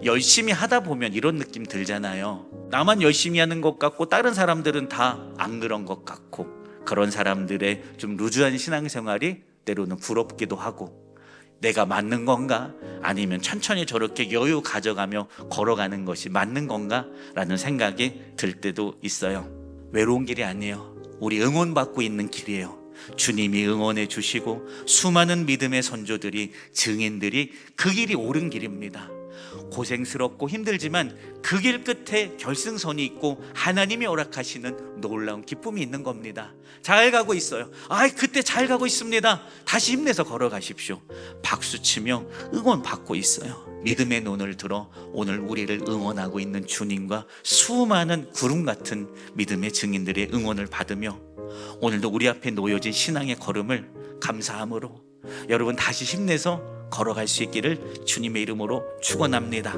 열심히 하다 보면 이런 느낌 들잖아요. 나만 열심히 하는 것 같고 다른 사람들은 다 안 그런 것 같고, 그런 사람들의 좀 루즈한 신앙생활이 때로는 부럽기도 하고, 내가 맞는 건가? 아니면 천천히 저렇게 여유 가져가며 걸어가는 것이 맞는 건가? 라는 생각이 들 때도 있어요. 외로운 길이 아니에요. 우리 응원받고 있는 길이에요. 주님이 응원해 주시고 수많은 믿음의 선조들이, 증인들이 그 길이 옳은 길입니다. 고생스럽고 힘들지만 그 길 끝에 결승선이 있고 하나님이 허락하시는 놀라운 기쁨이 있는 겁니다. 잘 가고 있어요. 그때 잘 가고 있습니다. 다시 힘내서 걸어가십시오. 박수치며 응원받고 있어요. 믿음의 눈을 들어 오늘 우리를 응원하고 있는 주님과 수많은 구름 같은 믿음의 증인들의 응원을 받으며 오늘도 우리 앞에 놓여진 신앙의 걸음을 감사함으로 여러분 다시 힘내서 걸어갈 수 있기를 주님의 이름으로 축원합니다.